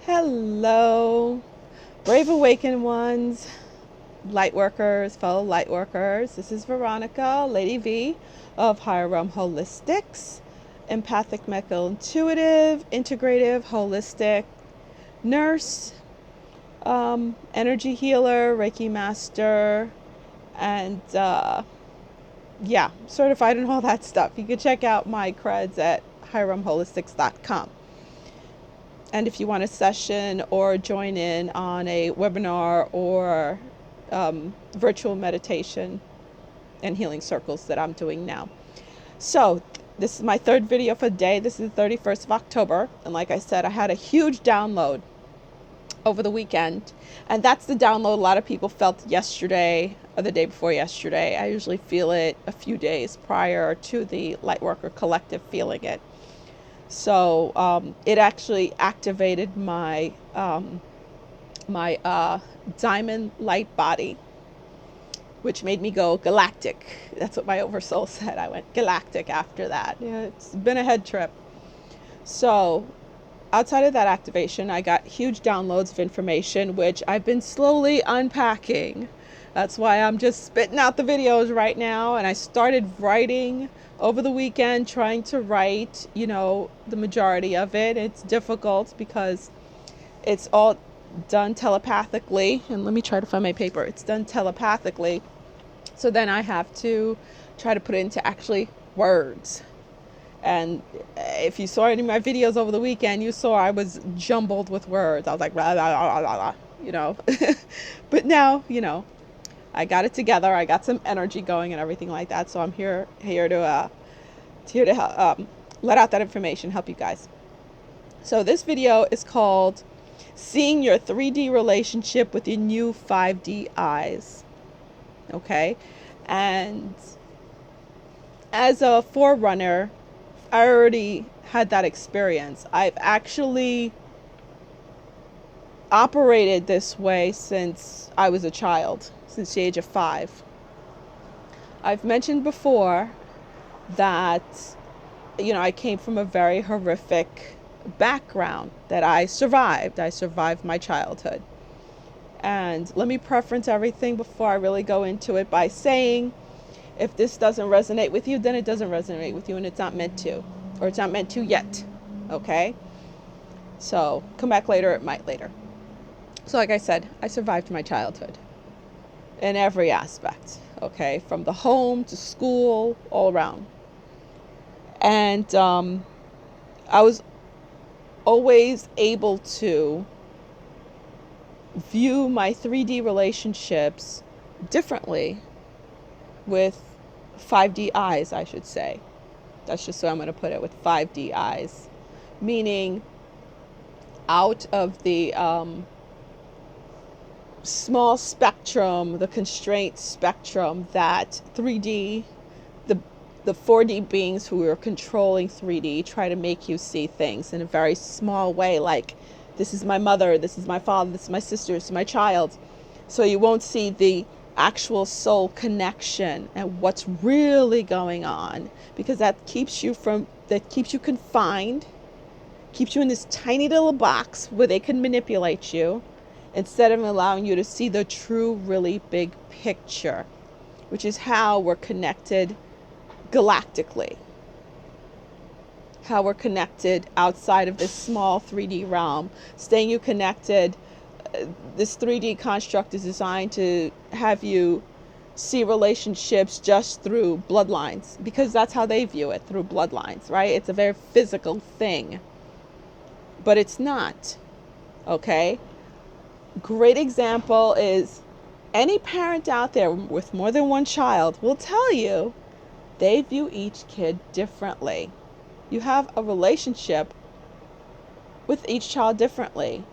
Hello, brave awakened ones, light workers, fellow light workers. This is Veronica, Lady V of Hiram Holistics, empathic, medical, intuitive, integrative, holistic nurse, energy healer, Reiki master, and certified and all that stuff. You can check out my creds at hiramholistics.com. And if you want a session or join in on a webinar or virtual meditation and healing circles that I'm doing now. So this is my third video for the day. This is the 31st of October. And like I said, I had a huge download over the weekend. And that's the download a lot of people felt yesterday or the day before yesterday. I usually feel it a few days prior to the Lightworker Collective feeling it. So it actually activated my diamond light body, which made me go galactic. That's what my oversoul said. I went galactic after that. Yeah, it's been a head trip. So outside of that activation, I got huge downloads of information, which I've been slowly unpacking. That's why I'm just spitting out the videos right now. And I started writing over the weekend, trying to write, the majority of it. It's difficult because it's all done telepathically. And let me try to find my paper. It's done telepathically. So then I have to try to put it into actually words. And if you saw any of my videos over the weekend, you saw I was jumbled with words. I was like, blah, blah, blah, blah, blah, But now, I got it together. I got some energy going and everything like that. So I'm here to let out that information, help you guys. So this video is called Seeing Your 3D Relationship with Your New 5D Eyes. Okay. And as a forerunner, I already had that experience. I've actually operated this way since I was a child, since the age of 5. I've mentioned before that, I came from a very horrific background that I survived. I survived my childhood. And let me preference everything before I really go into it by saying, if this doesn't resonate with you, then it doesn't resonate with you and it's not meant to, or it's not meant to yet. Okay? So come back later, it might later. So like I said, I survived my childhood in every aspect. Okay? From the home to school, all around. And I was always able to view my 3D relationships differently with 5D eyes, I should say. That's just the way I'm going to put it, with 5D eyes. Meaning out of the small spectrum, the constraint spectrum that 3D, the 4D beings who are controlling 3D try to make you see things in a very small way, like this is my mother, this is my father, this is my sister, this is my child. So you won't see the actual soul connection and what's really going on, because that keeps you confined, keeps you in this tiny little box where they can manipulate you instead of allowing you to see the true, really big picture, which is how we're connected galactically, how we're connected outside of this small 3D realm, staying you connected. This 3D construct is designed to have you see relationships just through bloodlines, because that's how they view it, through bloodlines, right? It's a very physical thing, but it's not. Okay? Great example is any parent out there with more than one child will tell you they view each kid differently. You have a relationship with each child differently.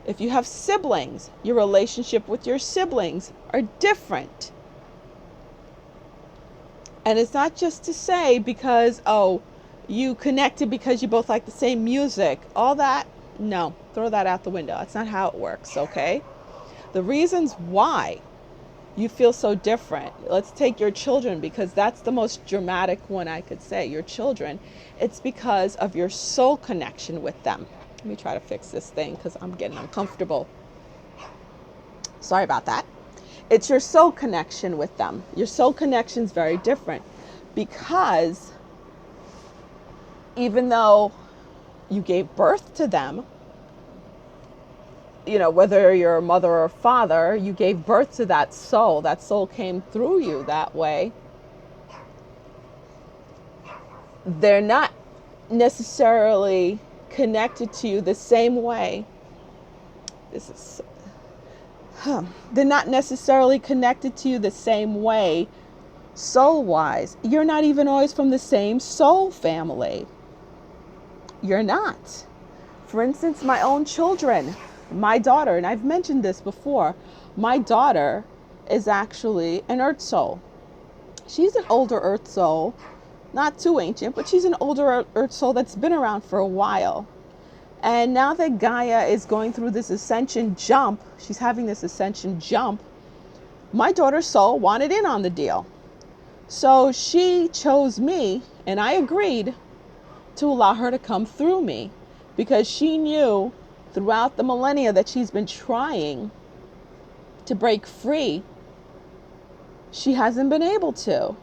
If you have siblings, your relationship with your siblings are different. And it's not just to say because, you connected because you both like the same music. All that, no, throw that out the window. That's not how it works, okay? The reasons why you feel so different. Let's take your children, because that's the most dramatic one I could say. Your children. It's because of your soul connection with them. Let me try to fix this thing because I'm getting uncomfortable. Sorry about that. It's your soul connection with them. Your soul connection is very different because even though you gave birth to them, you know, whether you're a mother or a father, you gave birth to that soul. That soul came through you that way. They're not necessarily connected to you the same way. They're not necessarily connected to you the same way soul-wise. You're not even always from the same soul family. You're not. For instance, my own children, my daughter, and I've mentioned this before, my daughter is actually an earth soul. She's an older earth soul, not too ancient, but she's an older earth soul that's been around for a while. And now that Gaia is going through this ascension jump, she's having this ascension jump, my daughter's soul wanted in on the deal. So she chose me, and I agreed to allow her to come through me because she knew throughout the millennia that she's been trying to break free, she hasn't been able to.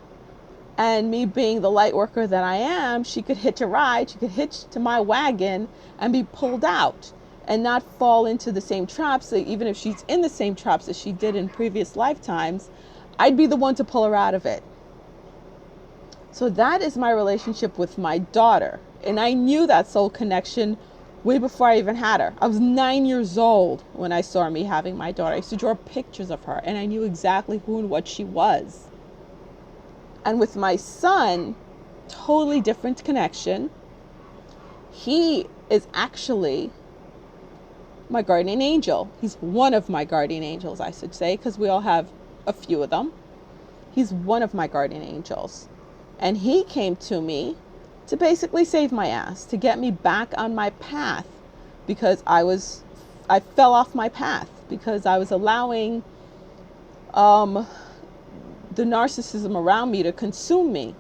And me being the light worker that I am, she could hitch a ride, she could hitch to my wagon and be pulled out and not fall into the same traps. So even if she's in the same traps as she did in previous lifetimes, I'd be the one to pull her out of it. So that is my relationship with my daughter. And I knew that soul connection way before I even had her. I was 9 years old when I saw me having my daughter. I used to draw pictures of her and I knew exactly who and what she was. And with my son, totally different connection. He is actually my guardian angel. He's one of my guardian angels, I should say, because we all have a few of them. He's one of my guardian angels. And he came to me to basically save my ass, to get me back on my path because I fell off my path because I was allowing the narcissism around me to consume me.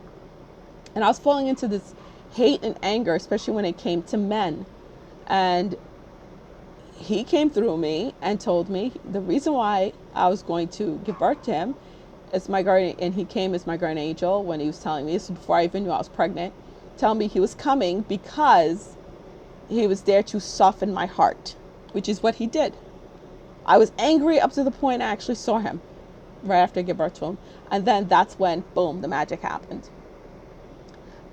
And I was falling into this hate and anger, especially when it came to men. And he came through me and told me the reason why I was going to give birth to him as my guardian, and he came as my guardian angel when he was telling me, this was before I even knew I was pregnant, telling me he was coming because he was there to soften my heart, which is what he did. I was angry up to the point I actually saw him right after I gave birth to him. And then that's when, boom, the magic happened.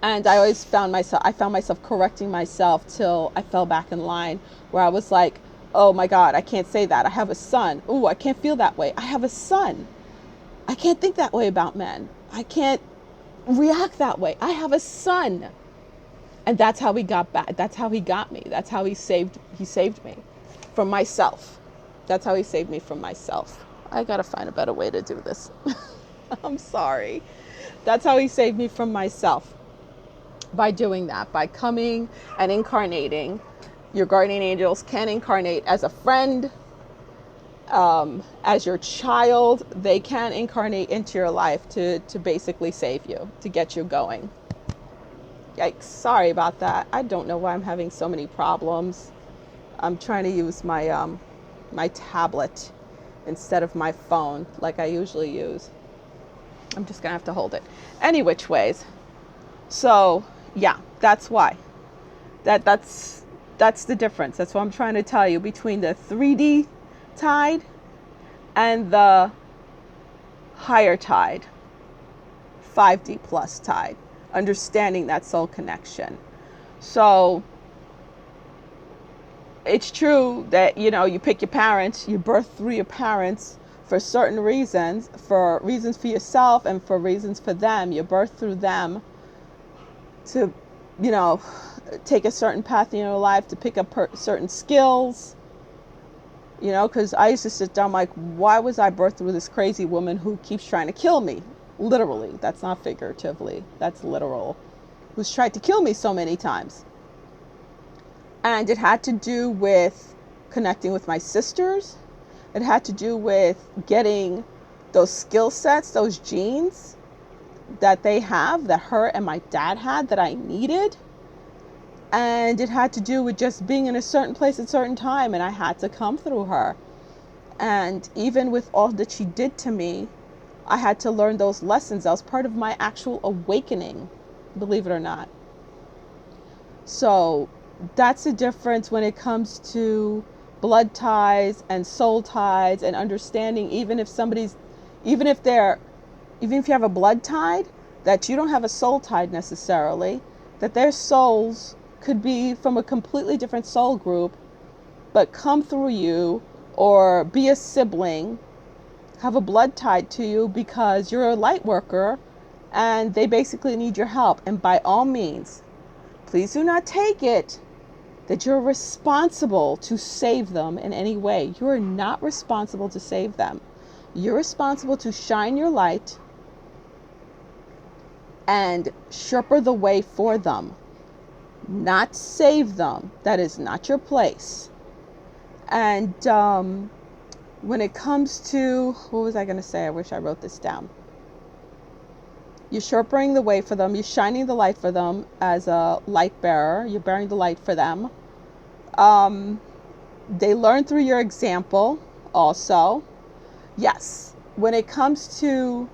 And I always found myself correcting myself till I fell back in line where I was like, oh my God, I can't say that. I have a son. Ooh, I can't feel that way. I have a son. I can't think that way about men. I can't react that way. I have a son. And that's how he got back. That's how he got me. That's how he saved me from myself. That's how he saved me from myself. I gotta find a better way to do this. I'm sorry. That's how he saved me from myself. By doing that, by coming and incarnating. Your guardian angels can incarnate as a friend, as your child. They can incarnate into your life to basically save you, to get you going. Yikes, sorry about that. I don't know why I'm having so many problems. I'm trying to use my my tablet instead of my phone like I usually use. I'm just gonna have to hold it. Any which ways. So yeah, that's why. That's the difference. That's what I'm trying to tell you between the 3D tide and the higher tide, 5D plus tide. Understanding that soul connection. So it's true that, you know, you pick your parents, you birth through your parents for certain reasons for yourself and for reasons for them. You birth through them to, you know, take a certain path in your life, to pick up certain skills, you know, because I used to sit down like, why was I birthed through this crazy woman who keeps trying to kill me? Literally, that's not figuratively, that's literal, who's tried to kill me so many times. And it had to do with connecting with my sisters. It had to do with getting those skill sets, those genes that they have, that her and my dad had, that I needed. And it had to do with just being in a certain place at a certain time, and I had to come through her. And even with all that she did to me, I had to learn those lessons. That was part of my actual awakening, believe it or not. So that's the difference when it comes to blood ties and soul ties, and understanding even if you have a blood tie, that you don't have a soul tie necessarily, that their souls could be from a completely different soul group, but come through you, or be a sibling, have a blood tied to you because you're a light worker and they basically need your help. And by all means, please do not take it that you're responsible to save them in any way. You are not responsible to save them. You're responsible to shine your light and sherpa the way for them, not save them. That is not your place. And when it comes to, what was I going to say? I wish I wrote this down. You're sherpaing the way for them. You're shining the light for them as a light bearer. You're bearing the light for them. They learn through your example also. Yes, when it comes to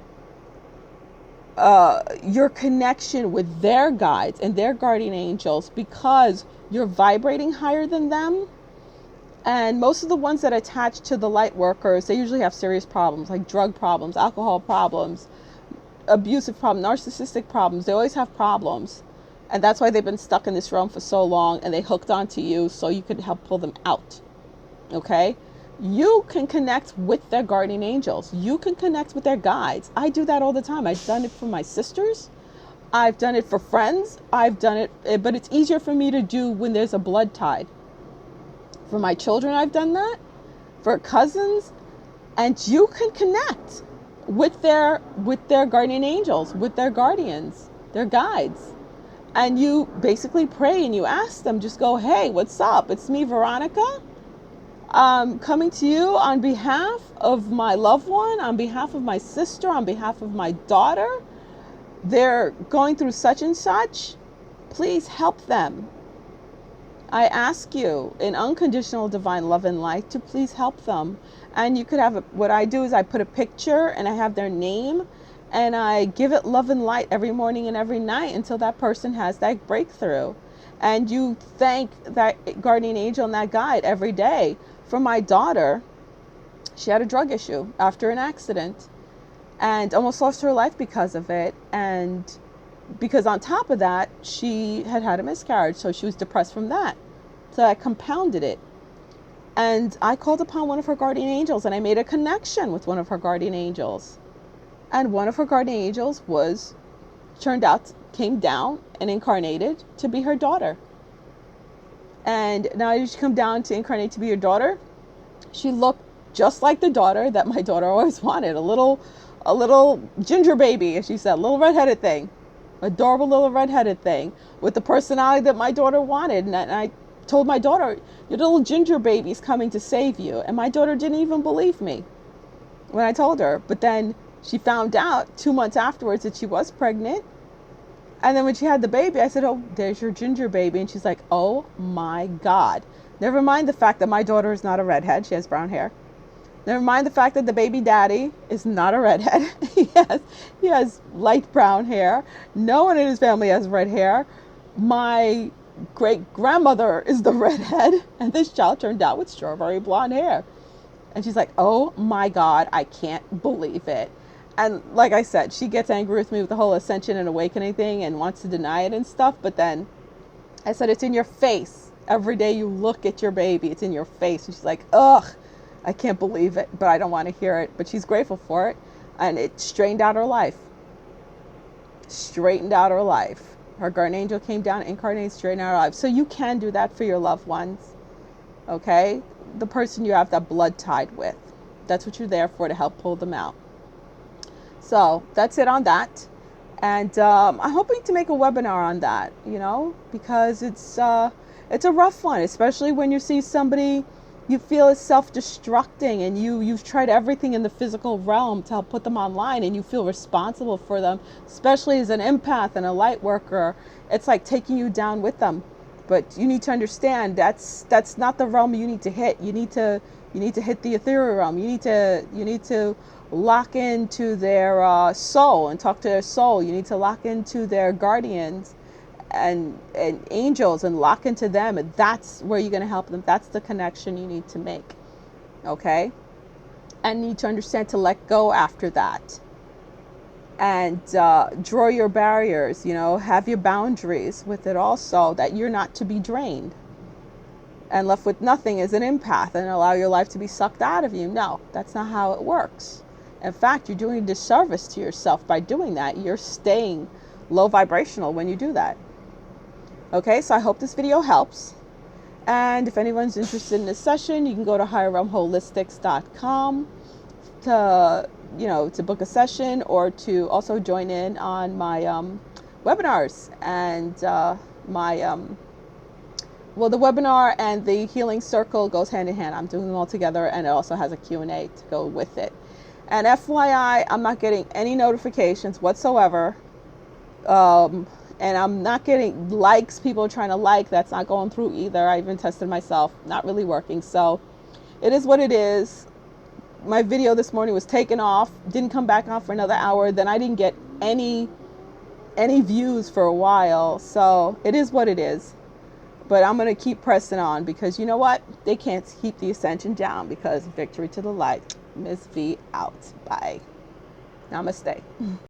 your connection with their guides and their guardian angels, because you're vibrating higher than them. And most of the ones that attach to the light workers, they usually have serious problems, like drug problems, alcohol problems, abusive problems, narcissistic problems. They always have problems. And that's why they've been stuck in this realm for so long, and they hooked onto you so you could help pull them out. Okay? You can connect with their guardian angels. You can connect with their guides. I do that all the time. I've done it for my sisters. I've done it for friends. I've done it, but it's easier for me to do when there's a blood tie. For my children, I've done that. For cousins. And you can connect with their guardian angels, with their guardians, their guides. And you basically pray and you ask them, just go, hey, what's up? It's me, Veronica. Coming to you on behalf of my loved one, on behalf of my sister, on behalf of my daughter. They're going through such and such. Please help them. I ask you in unconditional divine love and light to please help them. And you could have, what I do is I put a picture and I have their name and I give it love and light every morning and every night until that person has that breakthrough. And you thank that guardian angel and that guide every day. For my daughter, she had a drug issue after an accident and almost lost her life because of it. And because on top of that, she had a miscarriage, so she was depressed from that. So that compounded it. And I called upon one of her guardian angels and I made a connection with one of her guardian angels. And one of her guardian angels came down and incarnated to be her daughter. And now she come down to incarnate to be your daughter. She looked just like the daughter that my daughter always wanted. A little ginger baby, as she said, little redheaded thing. Adorable little redheaded thing with the personality that my daughter wanted. And I told my daughter, your little ginger baby's coming to save you. And my daughter didn't even believe me when I told her. But then she found out 2 months afterwards that she was pregnant. And then when she had the baby, I said, oh, there's your ginger baby. And she's like, oh my God. Never mind the fact that my daughter is not a redhead. She has brown hair. Never mind the fact that the baby daddy is not a redhead. He has light brown hair. No one in his family has red hair. My great grandmother is the redhead. And this child turned out with strawberry blonde hair. And she's like, oh my God, I can't believe it. And like I said, she gets angry with me with the whole ascension and awakening thing and wants to deny it and stuff. But then I said, it's in your face. Every day you look at your baby, it's in your face. And she's like, ugh, I can't believe it, but I don't want to hear it. But she's grateful for it. And it straightened out her life. Straightened out her life. Her guardian angel came down, incarnated, straightened out her life. So you can do that for your loved ones. Okay? The person you have that blood tied with. That's what you're there for, to help pull them out. So that's it on that. And I'm hoping to make a webinar on that, because it's a rough one, especially when you see somebody you feel is self-destructing and you've tried everything in the physical realm to help put them online and you feel responsible for them, especially as an empath and a light worker. It's like taking you down with them. But you need to understand that's not the realm you need to hit. You need to hit the ethereal realm. You need to lock into their soul and talk to their soul. You need to lock into their guardians and angels and lock into them, and that's where you're going to help them. That's the connection you need to make. Okay? And need to understand to let go after that. And draw your barriers, have your boundaries with it also, that you're not to be drained and left with nothing as an empath and allow your life to be sucked out of you. No, that's not how it works. In fact, you're doing a disservice to yourself by doing that. You're staying low vibrational when you do that. Okay, so I hope this video helps. And if anyone's interested in this session, you can go to hiramholistics.com to book a session, or to also join in on my webinars and the webinar and the healing circle goes hand in hand. I'm doing them all together, and it also has a Q&A to go with it. And FYI, I'm not getting any notifications whatsoever, and I'm not getting likes. People are trying to like, that's not going through either. I even tested myself, not really working. So it is what it is. My video this morning was taken off, didn't come back on for another hour. Then I didn't get any views for a while. So it is what it is. But I'm going to keep pressing on, because you know what? They can't keep the ascension down, because victory to the light. Miss V out. Bye. Namaste.